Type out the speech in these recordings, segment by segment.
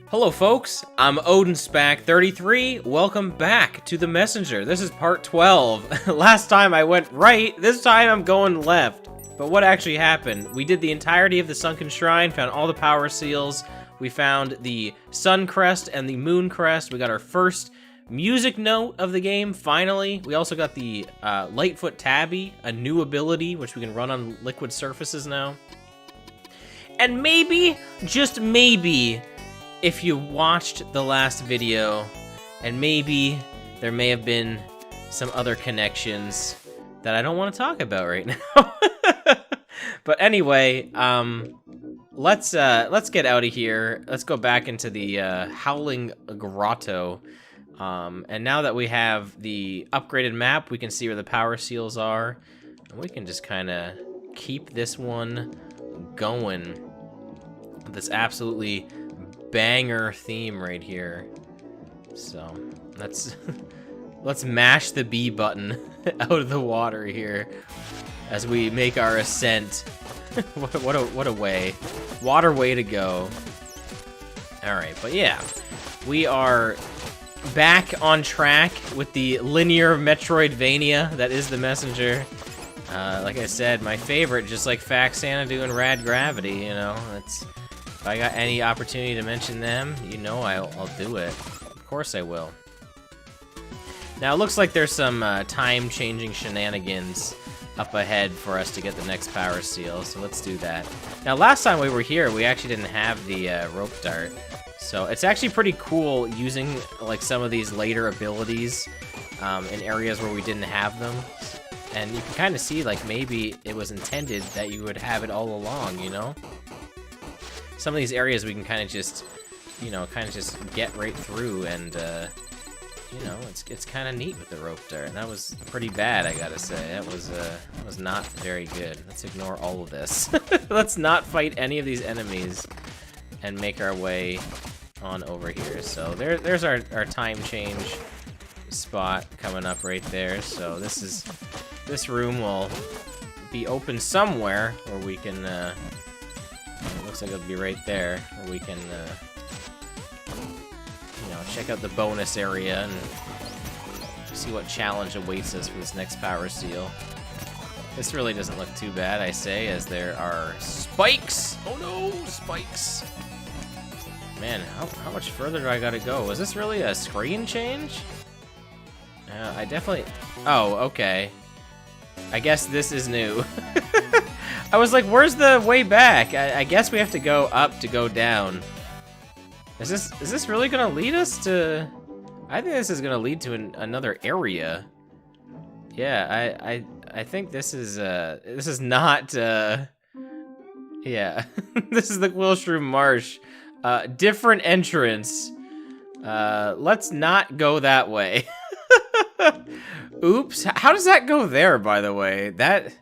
Hello folks, I'm OdinSpack 33. Welcome back to the Messenger. This is part 12. Last time I went right, this time I'm going left. But what actually happened? We did the entirety of the Sunken Shrine, found all the power seals. We found the Sun Crest and the Moon Crest. We got our first music note of the game, finally. We also got the Lightfoot Tabby, a new ability, which we can run on liquid surfaces now. And maybe, just maybe, if you watched the last video, and maybe there may have been some other connections that I don't want to talk about right now. But anyway, let's get out of here. Let's go back into the Howling Grotto. And now that we have the upgraded map, we can see where the power seals are. And we can just kind of keep this one going. This absolutely banger theme right here. So let's mash the B button out of the water here as we make our ascent. what a way. Water way to go. Alright, but yeah. We are back on track with the linear Metroidvania that is the Messenger. Like I said, my favorite, just like Fact Xanadu and Rad Gravity, you know. If I got any opportunity to mention them, you know I'll do it. Of course I will. Now it looks like there's some time-changing shenanigans up ahead for us to get the next power seal, so let's do that. Now last time we were here, we actually didn't have the rope dart, so it's actually pretty cool using like some of these later abilities in areas where we didn't have them. And you can kind of see like maybe it was intended that you would have it all along, you know? Some of these areas we can kind of just, you know, get right through, and, you know, it's kind of neat with the rope dart. And that was pretty bad, I gotta say. That was not very good. Let's ignore all of this. Let's not fight any of these enemies and make our way on over here. So there's our time change spot coming up right there. So this room will be open somewhere where we can, it looks like it'll be right there, where we can, you know, check out the bonus area and see what challenge awaits us for this next power seal. This really doesn't look too bad, I say, as there are spikes! Oh no, spikes! Man, how much further do I gotta go? Is this really a screen change? I definitely... Oh, okay. I guess this is new. I was like, where's the way back? I guess we have to go up to go down. Is this really gonna lead us to... I think this is gonna lead to another area. Yeah, I think this is not, yeah. This is the Quillshroom Marsh. Different entrance. Let's not go that way. Oops, how does that go there, by the way? That's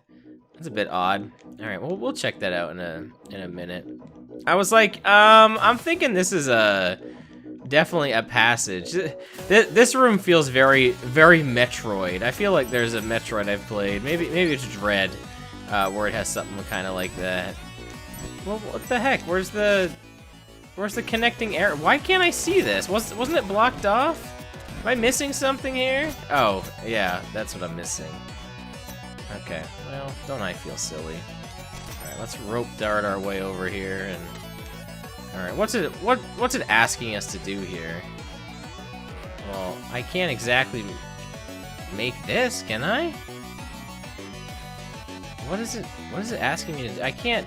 a bit odd. All right, well, we'll check that out in a minute. I was like, I'm thinking this is definitely a passage. This room feels very, very Metroid. I feel like there's a Metroid I've played. Maybe it's Dread, where it has something kind of like that. Well, what the heck? Where's the connecting area? Why can't I see this? Wasn't it blocked off? Am I missing something here? Oh, yeah, that's what I'm missing. Okay, well, don't I feel silly? Alright, let's rope dart our way over here, and... Alright, what's it asking us to do here? Well, I can't exactly make this, can I? What is it asking me to do? I can't...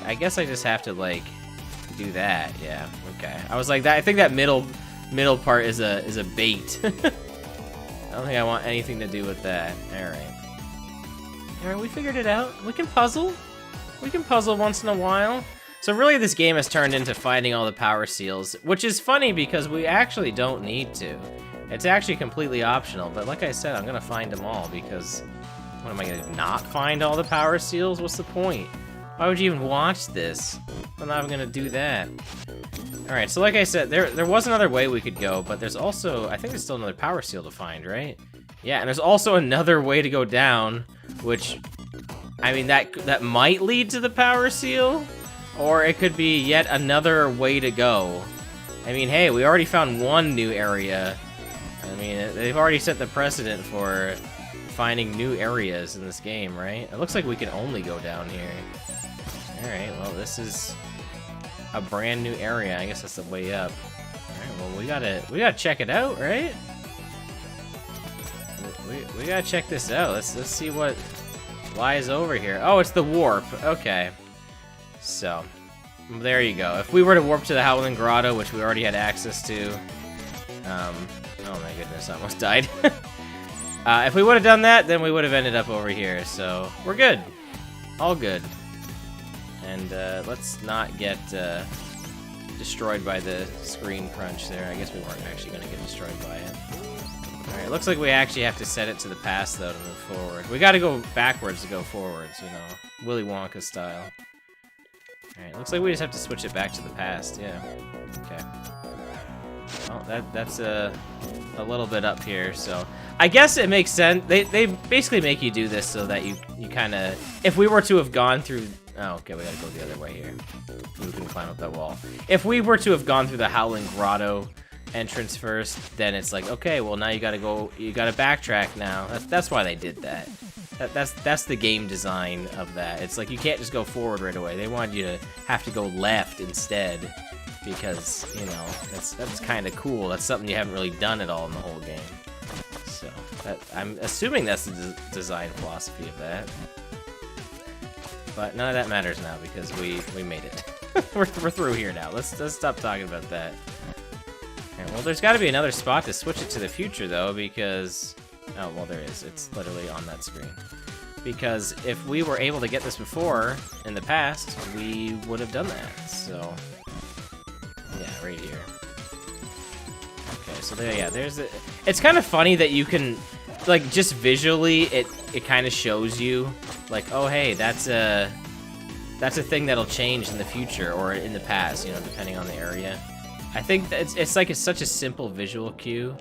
I guess I just have to, like, do that, yeah, okay. I was like, I think that middle part is a bait. I don't think I want anything to do with that. Alright, we figured it out. We can puzzle. We can puzzle once in a while. So really this game has turned into finding all the power seals, which is funny because we actually don't need to. It's actually completely optional, but like I said, I'm gonna find them all because what am I gonna not find all the power seals? What's the point? Why would you even watch this? I'm not even gonna do that. Alright, so like I said, there was another way we could go, but there's also, I think there's still another power seal to find, right? Yeah, and there's also another way to go down, which I mean, that might lead to the power seal, or it could be yet another way to go. I mean, hey, we already found one new area. I mean, they've already set the precedent for finding new areas in this game, right? It looks like we can only go down here. Alright, well, this is a brand new area. I guess that's the way up. Alright, well, we gotta check it out, right? We gotta check this out. Let's see what lies over here. Oh, it's the warp. Okay. So, there you go. If we were to warp to the Howling Grotto, which we already had access to, oh my goodness, I almost died. If we would have done that, then we would have ended up over here. So, we're good. All good. And let's not get destroyed by the screen crunch there. I guess we weren't actually going to get destroyed by it. Alright, looks like we actually have to set it to the past, though, to move forward. We gotta go backwards to go forwards, you know. Willy Wonka style. Alright, looks like we just have to switch it back to the past, yeah. Okay. Well, that's a little bit up here, so... I guess it makes sense. They basically make you do this so that you kind of... If we were to have gone through... Oh, okay, we gotta go the other way here. We can climb up that wall. If we were to have gone through the Howling Grotto entrance first, then it's like, okay, well, now you gotta backtrack now. That's why they did that. That's the game design of that. It's like you can't just go forward right away. They want you to have to go left instead because, you know, that's kind of cool. That's something you haven't really done at all in the whole game. So, I'm assuming that's the design philosophy of that. But none of that matters now because we made it. we're through here now. Let's stop talking about that. Okay, well, there's got to be another spot to switch it to the future, though, because... Oh, well, there is. It's literally on that screen. Because if we were able to get this before, in the past, we would have done that. So, yeah, right here. Okay, so there, yeah, there's it. It's kind of funny that you can, like, just visually, it kind of shows you, like, oh, hey, that's a thing that'll change in the future or in the past, you know, depending on the area. I think that it's like it's such a simple visual cue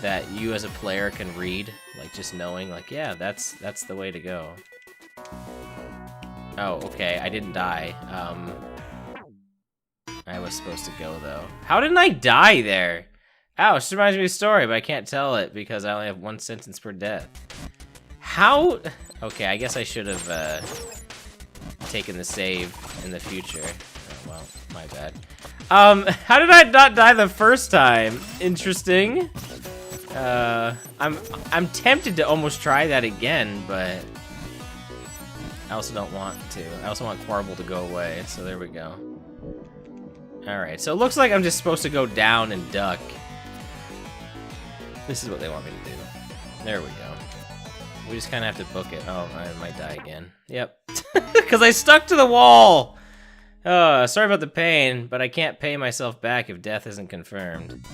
that you as a player can read, like just knowing, like, yeah, that's the way to go. Oh, okay, I didn't die. I was supposed to go though. How didn't I die there? Ow, this reminds me of a story, but I can't tell it because I only have one sentence per death. How? Okay, I guess I should have taken the save in the future. Oh, well, my bad. How did I not die the first time? Interesting. I'm tempted to almost try that again, but I also don't want to. I also want Quarble to go away, so there we go. Alright, so it looks like I'm just supposed to go down and duck. This is what they want me to do. There we go. We just kind of have to book it. Oh, I might die again. Yep. Because I stuck to the wall! Sorry about the pain, but I can't pay myself back if death isn't confirmed.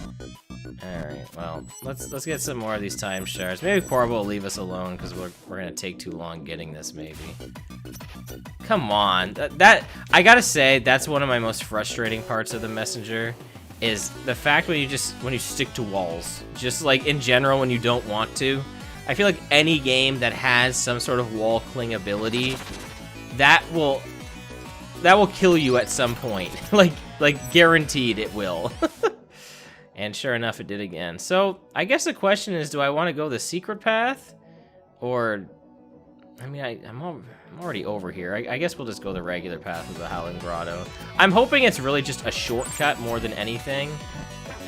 Alright, well, let's get some more of these time shards. Maybe Quarble will leave us alone, because we're gonna take too long getting this, maybe. Come on. I gotta say, that's one of my most frustrating parts of the Messenger, is the fact when you stick to walls. Just like, in general, when you don't want to. I feel like any game that has some sort of wall cling ability, that will kill you at some point. like guaranteed it will. And sure enough, it did again. So, I guess the question is, do I want to go the secret path? Or, I mean, I'm already over here. I guess we'll just go the regular path of the Howling Grotto. I'm hoping it's really just a shortcut more than anything.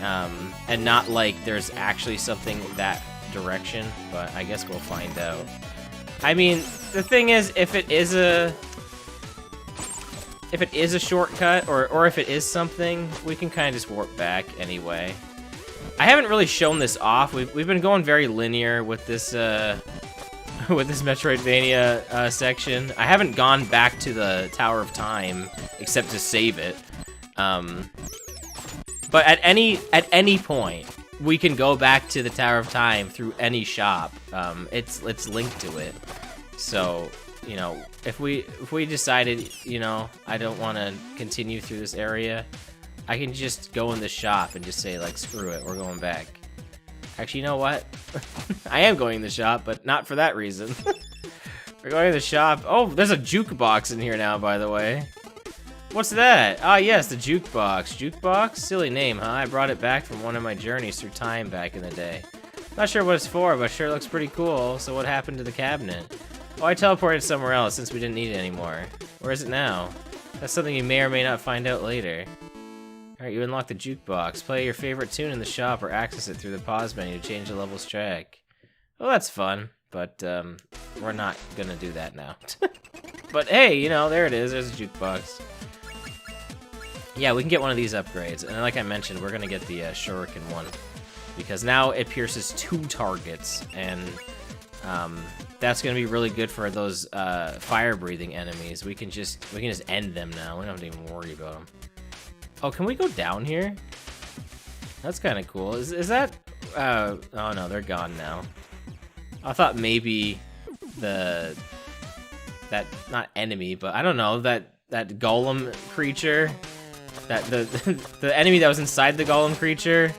And not like there's actually something that direction, but I guess we'll find out. I mean, the thing is, if it is a shortcut, or if it is something, we can kind of just warp back anyway. I haven't really shown this off. We've been going very linear with this with this Metroidvania section. I haven't gone back to the Tower of Time except to save it. But at any point, we can go back to the Tower of Time through any shop. It's linked to it. So, you know, if we decided, you know, I don't want to continue through this area, I can just go in the shop and just say, like, screw it, we're going back. Actually, you know what? I am going in the shop, but not for that reason. We're going to the shop. Oh, there's a jukebox in here now, by the way. What's that? Ah, yes, the jukebox. Jukebox? Silly name, huh? I brought it back from one of my journeys through time back in the day. Not sure what it's for, but sure looks pretty cool. So what happened to the cabinet? Oh, I teleported somewhere else since we didn't need it anymore. Where is it now? That's something you may or may not find out later. Alright, you unlock the jukebox. Play your favorite tune in the shop or access it through the pause menu to change the level's track. Well, that's fun, but we're not gonna do that now. But hey, you know, there it is. There's a jukebox. Yeah, we can get one of these upgrades. And like I mentioned, we're gonna get the shuriken one. Because now it pierces 2 targets, and that's gonna be really good for those fire-breathing enemies. We can just end them now. We don't have to even worry about them. Oh, can we go down here? That's kind of cool. Is that? Oh no, they're gone now. I thought maybe that not enemy, but I don't know, that golem creature, that the enemy that was inside the golem creature.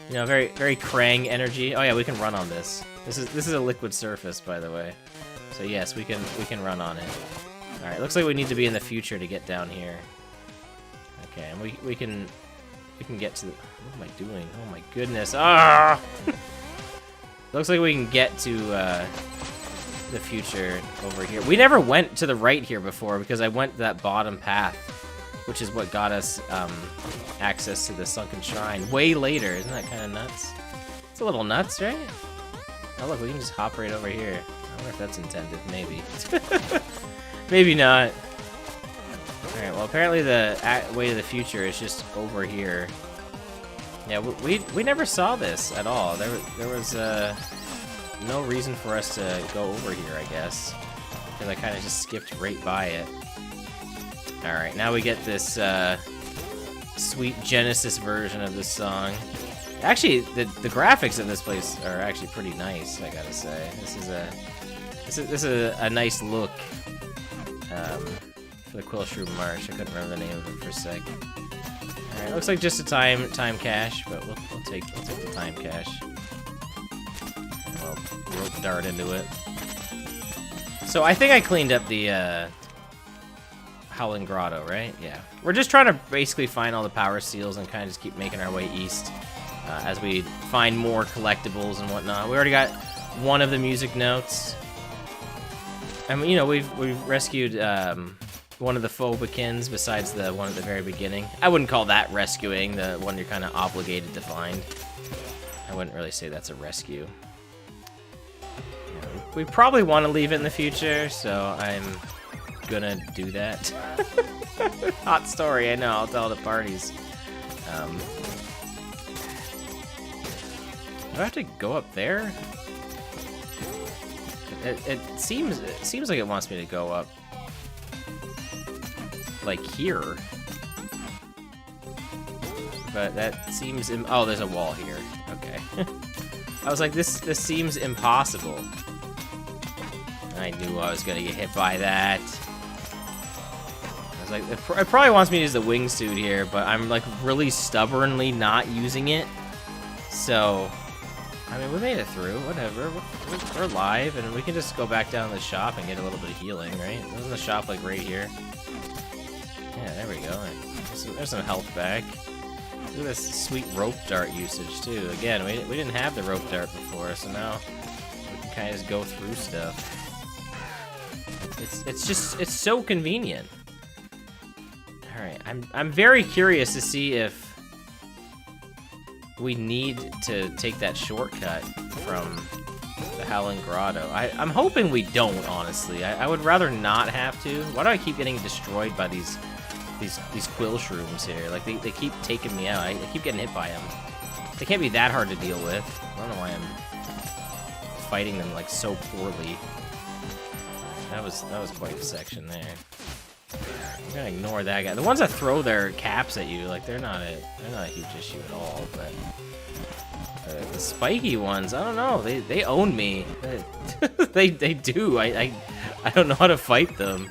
You know, very Krang energy. Oh yeah, we can run on this. This is a liquid surface, by the way. So yes, we can run on it. All right, looks like we need to be in the future to get down here. Okay, and we can get to the, what am I doing? Oh my goodness. Ah! Looks like we can get to the future over here. We never went to the right here before because I went that bottom path, which is what got us access to the sunken shrine way later. Isn't that kind of nuts? It's a little nuts, right? Oh look, we can just hop right over here. I wonder if that's intended. Maybe. Maybe not. Alright, well apparently the way to the future is just over here. Yeah, we never saw this at all. There was no reason for us to go over here, I guess. Because I kind of just skipped right by it. Alright, now we get this sweet Genesis version of this song. Actually, the graphics of this place are actually pretty nice, I gotta say. This is a nice look for the Quillshroom Marsh. I couldn't remember the name of it for a sec. Alright, looks like just a time cache, but we'll take the time cache. And we'll rope dart into it. So I think I cleaned up the Howling Grotto, right? Yeah. We're just trying to basically find all the power seals and kind of just keep making our way east as we find more collectibles and whatnot. We already got one of the music notes. And you know, we've rescued one of the phobikins besides the one at the very beginning. I wouldn't call that rescuing, the one you're kind of obligated to find. I wouldn't really say that's a rescue. We probably want to leave it in the future, so I'm gonna do that. Hot story, I know, I'll tell the parties. Do I have to go up there? It seems like it wants me to go up like here. But that seems oh, there's a wall here. Okay. I was like, this seems impossible. I knew I was gonna get hit by that. I was like, it probably wants me to use the wingsuit here, but I'm like really stubbornly not using it. So, I mean, we made it through. Whatever. We're live, and we can just go back down to the shop and get a little bit of healing, right? Isn't the shop like right here? Yeah, there we go. There's some health back. Look at this sweet rope dart usage too. Again, we didn't have the rope dart before, so now we can kind of just go through stuff. It's so convenient. All right, I'm very curious to see if we need to take that shortcut from the Howling Grotto. I'm hoping we don't, honestly. I would rather not have to. Why do I keep getting destroyed by these Quillshrooms here? Like, they keep taking me out. I keep getting hit by them. They can't be that hard to deal with. I don't know why I'm fighting them, like, so poorly. That was quite the section there. I'm gonna ignore that guy. The ones that throw their caps at you, like, they're not a huge issue at all, but the spiky ones, I don't know, they own me. They do. I don't know how to fight them.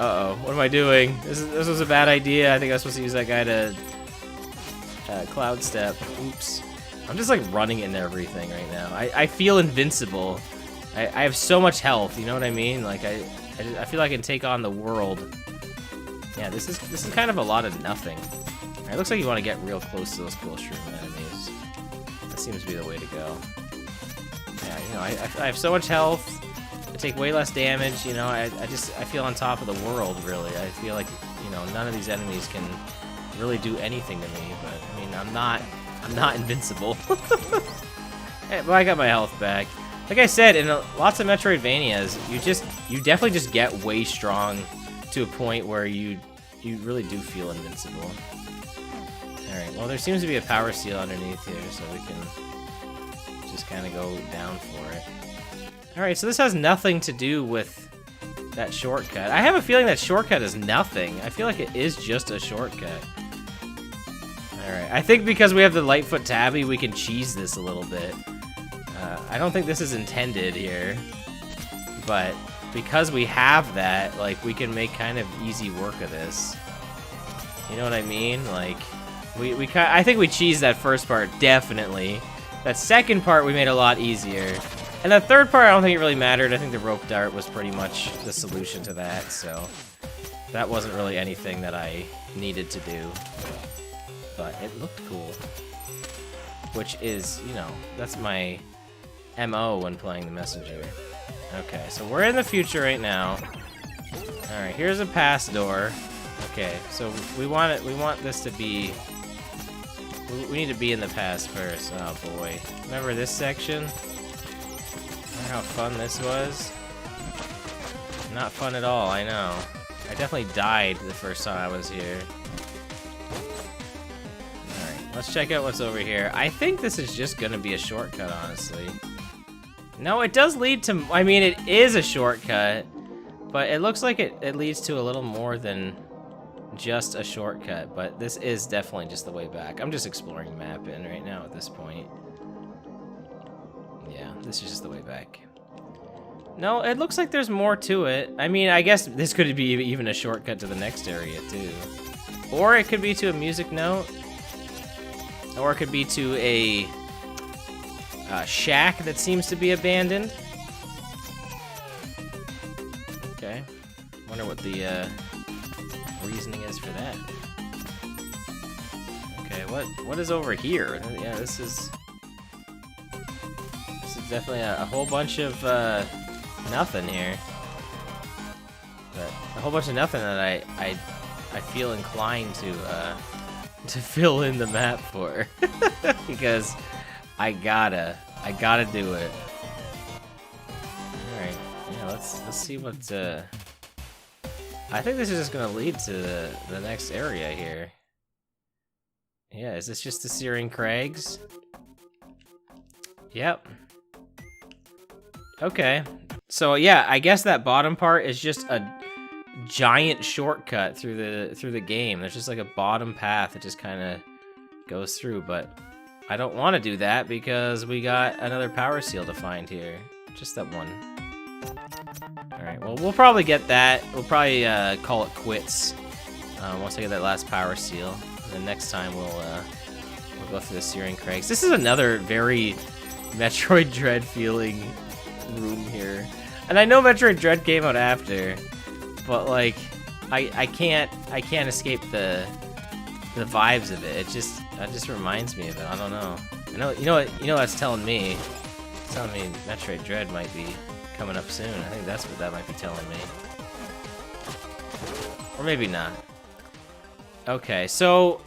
Uh-oh, what am I doing? This was a bad idea. I think I was supposed to use that guy to cloud step. Oops. I'm just like running into everything right now. I feel invincible. I have so much health, you know what I mean? Like, I feel like I can take on the world. Yeah, this is kind of a lot of nothing. It looks like you want to get real close to those Quillshroom enemies. That seems to be the way to go. Yeah, you know, I have so much health. I take way less damage, you know, I feel on top of the world, really. I feel like, you know, none of these enemies can really do anything to me, but, I mean, I'm not invincible. Hey, but I got my health back. Like I said, in lots of Metroidvanias, you definitely just get way strong to a point where you really do feel invincible. Alright, well, there seems to be a power seal underneath here, so we can just kind of go down for it. Alright, so this has nothing to do with that shortcut. I have a feeling that shortcut is nothing. I feel like it is just a shortcut. Alright, I think because we have the Lightfoot Tabby, we can cheese this a little bit. I don't think this is intended here, but because we have that, like, we can make kind of easy work of this. You know what I mean? Like, I think we cheesed that first part, definitely. That second part we made a lot easier. And the third part, I don't think it really mattered. I think the rope dart was pretty much the solution to that, so that wasn't really anything that I needed to do. But it looked cool. Which is, you know, that's my MO when playing the Messenger. Okay, so we're in the future right now. Alright, here's a pass door. Okay, so we want this to be... We need to be in the past first. Oh boy. Remember this section? Remember how fun this was? Not fun at all, I know. I definitely died the first time I was here. Alright, let's check out what's over here. I think this is just gonna be a shortcut, honestly. No, it does lead to... I mean, it is a shortcut, but it looks like it leads to a little more than just a shortcut, but this is definitely just the way back. I'm just exploring the map in right now at this point. Yeah, this is just the way back. No, it looks like there's more to it. I mean, I guess this could be even a shortcut to the next area, too. Or it could be to a music note. Or it could be to a... shack that seems to be abandoned. Okay. Wonder what the reasoning is for that. Okay, what is over here? Yeah, this is definitely a whole bunch of nothing here. But a whole bunch of nothing that I feel inclined to fill in the map for. Because I gotta do it. Alright, yeah, let's see what, I think this is just gonna lead to the next area here. Yeah, is this just the Searing Crags? Yep. Okay. So yeah, I guess that bottom part is just a giant shortcut through the game. There's just like a bottom path that just kinda goes through, but I don't want to do that because we got another power seal to find here. Just that one. Alright, well, we'll probably get that. We'll probably call it quits once I get that last power seal. And then next time we'll go through the Searing Crags. This is another very Metroid Dread feeling room here. And I know Metroid Dread came out after, but like I can't escape the vibes of it. That just reminds me of it. I don't know. You know what that's telling me? It's telling me Metroid Dread might be coming up soon. I think that's what that might be telling me. Or maybe not. Okay, so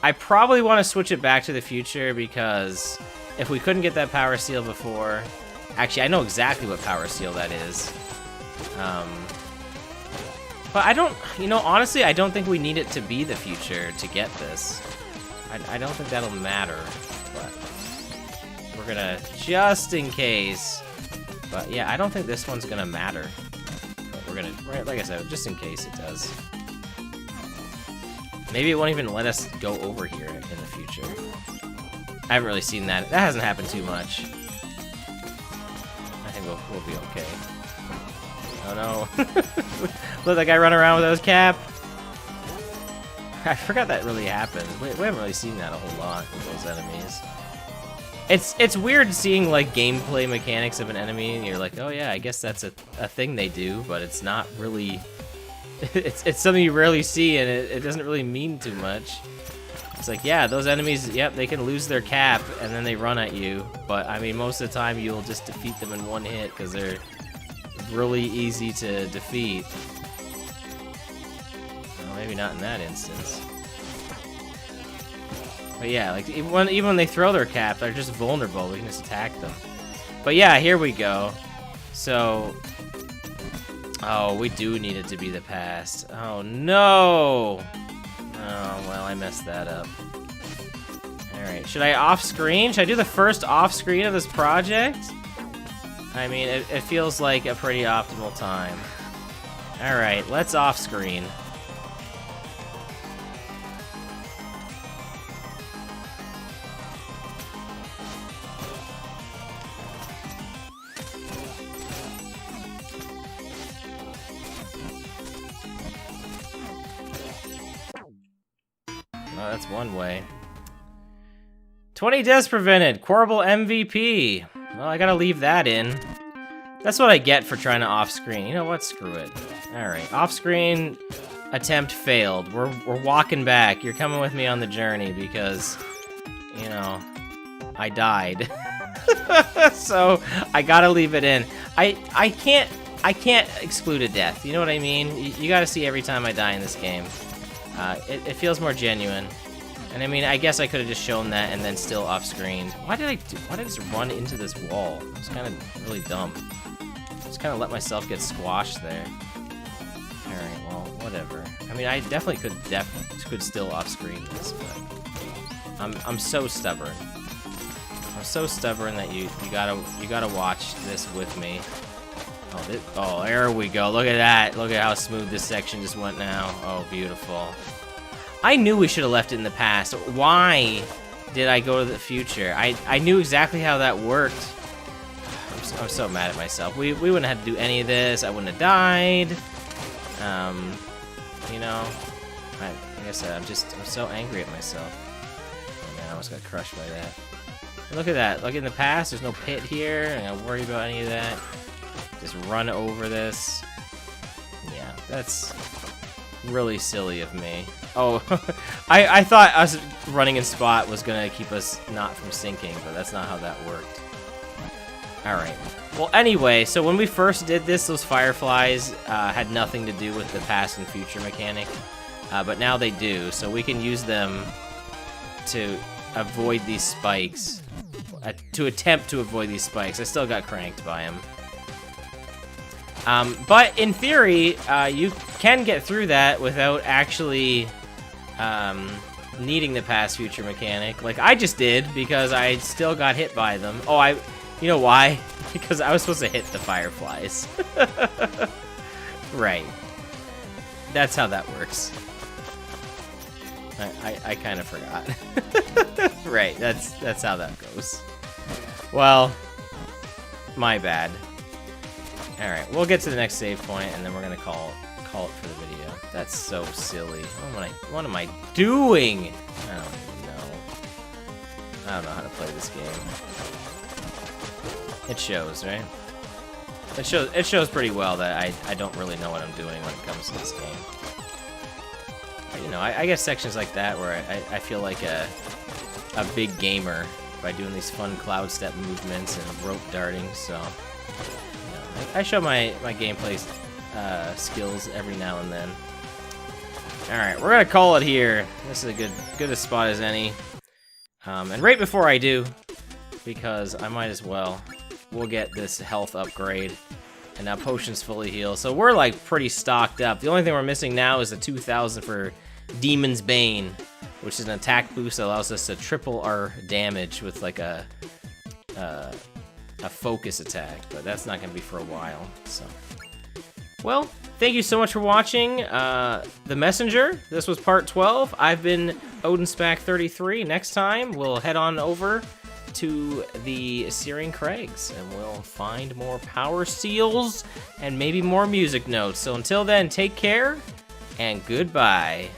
I probably want to switch it back to the future because if we couldn't get that power seal before, actually I know exactly what power seal that is. But I don't, honestly, I don't think we need it to be the future to get this. I don't think that'll matter, but we're gonna, just in case. But yeah, I don't think this one's gonna matter. But we're gonna, like I said, just in case it does. Maybe it won't even let us go over here in the future. I haven't really seen that. That hasn't happened too much. I think we'll be okay. Oh no. Let that guy run around without his cap. I forgot that really happened. We haven't really seen that a whole lot with those enemies. It's weird seeing like gameplay mechanics of an enemy, and you're like, oh yeah, I guess that's a thing they do, but it's not really. It's something you rarely see, and it doesn't really mean too much. It's like, yeah, those enemies, yep, they can lose their cap, and then they run at you. But, I mean, most of the time, you'll just defeat them in one hit, because they're really easy to defeat. Well, maybe not in that instance. But yeah, like, even when they throw their cap, they're just vulnerable. We can just attack them. But yeah, here we go. So... Oh, we do need it to be the past. Oh, no! Oh, well, I messed that up. Alright, should I off-screen? Should I do the first off-screen of this project? I mean, it feels like a pretty optimal time. Alright, let's off-screen. Oh, that's one way. 20 deaths prevented. Quarble MVP. Well, I gotta leave that in. That's what I get for trying to off-screen. You know what? Screw it. Alright, off-screen attempt failed. We're walking back. You're coming with me on the journey because, you know, I died. So, I gotta leave it in. I can't exclude a death. You know what I mean? You gotta see every time I die in this game. It feels more genuine. And I mean, I guess I could have just shown that and then still off-screened. Why did I just run into this wall? It was kind of really dumb. Just kind of let myself get squashed there. Alright, well, whatever. I mean, I definitely could still off-screen this, but I'm so stubborn. I'm so stubborn that you gotta watch this with me. Oh, there we go. Look at that. Look at how smooth this section just went now. Oh, beautiful. I knew we should have left it in the past. Why did I go to the future? I knew exactly how that worked. I'm so mad at myself. We wouldn't have to do any of this. I wouldn't have died. You know, like I said, I'm so angry at myself. Oh, man, I almost got crushed by that. And look at that. Look, in the past, there's no pit here. I don't worry about any of that. Just run over this. Yeah, that's really silly of me. Oh, I thought us running in spot was gonna keep us not from sinking, but that's not how that worked. Alright. Well, anyway, so when we first did this, those fireflies had nothing to do with the past and future mechanic. But now they do, so we can use them to avoid these spikes. To attempt to avoid these spikes. I still got cranked by them. But in theory, you can get through that without actually needing the past-future mechanic, like I just did, because I still got hit by them. Oh, you know why? Because I was supposed to hit the fireflies. Right. That's how that works. I kind of forgot. Right, that's how that goes. Well, my bad. Alright, we'll get to the next save point, and then we're gonna call it for the video. That's so silly. What am I doing? I don't even know. I don't know how to play this game. It shows, right? It shows pretty well that I don't really know what I'm doing when it comes to this game. But, you know, I guess sections like that where I feel like a big gamer by doing these fun cloud step movements and rope darting, so... I show my gameplay skills every now and then. Alright, we're gonna call it here. This is a good a spot as any. And right before I do, because I might as well, we'll get this health upgrade. And now potions fully heal. So we're like pretty stocked up. The only thing we're missing now is the 2000 for Demon's Bane, which is an attack boost that allows us to triple our damage with like a focus attack, but that's not gonna be for a while, so. Well, thank you so much for watching The Messenger. This was part 12. I've been OdinSpack 33. Next time, we'll head on over to the Searing Crags, and we'll find more power seals and maybe more music notes. So until then, take care, and goodbye.